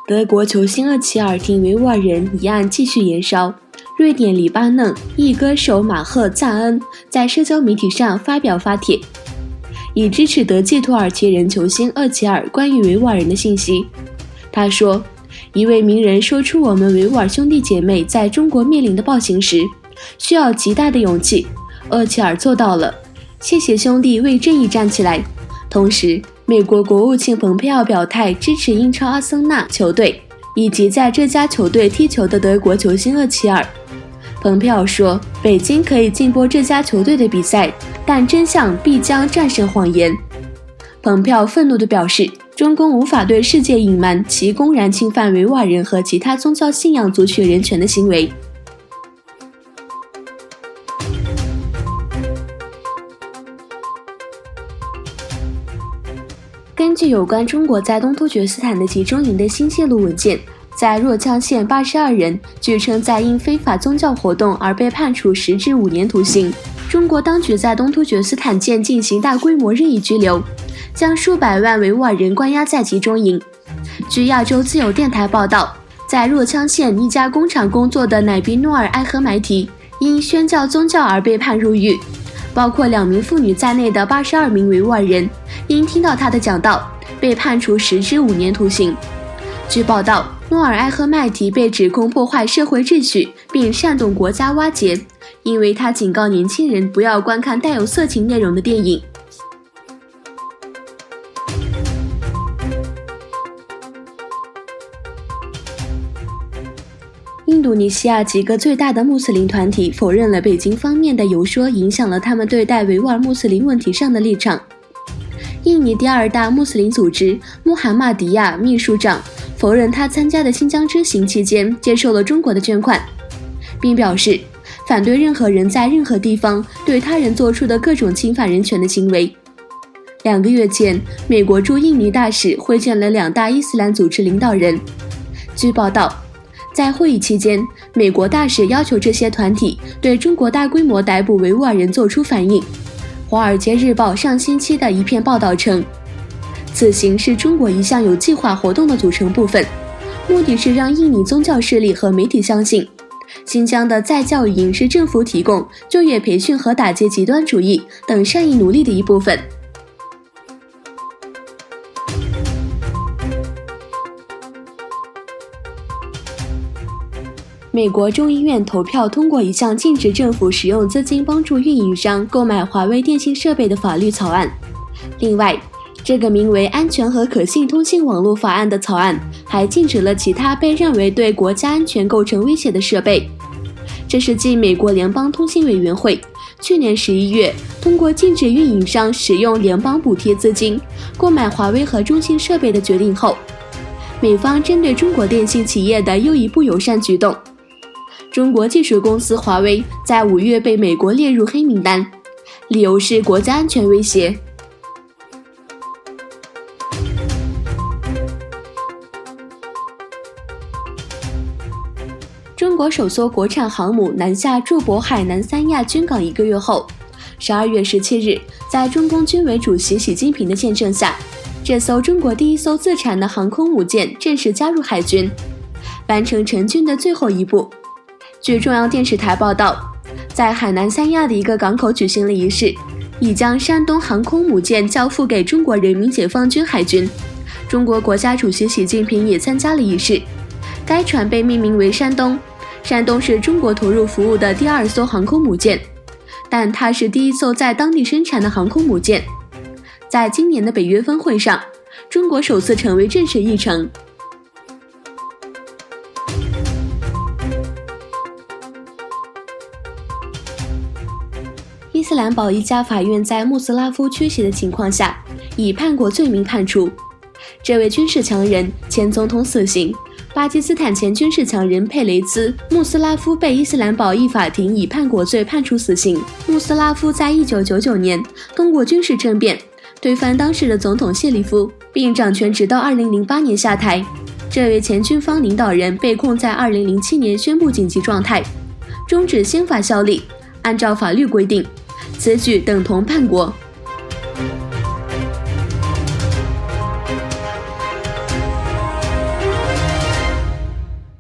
德国球星厄齐尔挺维吾尔人一案继续延烧。瑞典黎巴嫩裔歌手马赫赞恩在社交媒体上发表发帖，以支持德籍土耳其人球星厄齐尔关于维吾尔人的信息。他说，一位名人说出我们维吾尔兄弟姐妹在中国面临的暴行时，需要极大的勇气，厄齐尔做到了，谢谢兄弟为正义站起来。同时，美国国务卿蓬佩奥表态支持英超阿森纳球队以及在这家球队踢球的德国球星厄齐尔。蓬佩奥说，北京可以禁播这家球队的比赛，但真相必将战胜谎言。蓬佩奥愤怒地表示，中共无法对世界隐瞒其公然侵犯维吾尔人和其他宗教信仰族群人权的行为。根据有关中国在东突厥斯坦的集中营的新泄露文件，在若羌县82人据称在因非法宗教活动而被判处10至5年徒刑。中国当局在东突厥斯坦间进行大规模任意拘留，将数百万维吾尔人关押在集中营。据亚洲自由电台报道，在若羌县一家工厂工作的乃比诺尔埃赫埋提因宣教宗教而被判入狱，包括2名妇女在内的82名维吾尔人因听到他的讲道被判处10至5年徒刑。据报道，诺尔埃赫迈提被指控破坏社会秩序并煽动国家瓦解，因为他警告年轻人不要观看带有色情内容的电影。印度尼西亚几个最大的穆斯林团体否认了北京方面的游说影响了他们对待维吾尔穆斯林问题上的立场。印尼第2大穆斯林组织穆罕默迪亚秘书长否认他参加的新疆之行期间接受了中国的捐款，并表示反对任何人在任何地方对他人做出的各种侵犯人权的行为。2个月前，美国驻印尼大使会见了2大伊斯兰组织领导人。据报道，在会议期间，美国大使要求这些团体对中国大规模逮捕维吾尔人做出反应。华尔街日报上星期的一篇报道称，此行是中国一项有计划活动的组成部分，目的是让印尼宗教势力和媒体相信，新疆的再教育营是政府提供就业培训和打击极端主义等善意努力的一部分。美国众议院投票通过一项禁止政府使用资金帮助运营商购买华为电信设备的法律草案。另外，这个名为《安全和可信通信网络法案》的草案还禁止了其他被认为对国家安全构成威胁的设备。这是继美国联邦通信委员会去年11月通过禁止运营商使用联邦补贴资金购买华为和中兴设备的决定后，美方针对中国电信企业的又一不友善举动。中国技术公司华为在5月被美国列入黑名单，理由是国家安全威胁。中国首艘国产航母南下驻渤海南三亚军港1个月后，12月17日，在中共军委主席习近平的见证下，这艘中国第1艘自产的航空母舰正式加入海军，完成成军的最后一步。据中央电视台报道，在海南三亚的一个港口举行了仪式，已将山东航空母舰交付给中国人民解放军海军。中国国家主席习近平也参加了仪式。该船被命名为山东，山东是中国投入服务的第2艘航空母舰，但它是第1艘在当地生产的航空母舰。在今年的北约峰会上，中国首次成为正式议程。伊斯兰堡一家法院在穆斯拉夫缺席的情况下，以叛国罪名判处这位军事强人前总统死刑。巴基斯坦前军事强人佩雷兹·穆斯拉夫被伊斯兰堡一法庭以叛国罪判处死刑。穆斯拉夫在1999年通过军事政变推翻当时的总统谢利夫，并掌权直到2008年下台。这位前军方领导人被控在2007年宣布紧急状态，终止宪法效力。按照法律规定，此举等同叛国。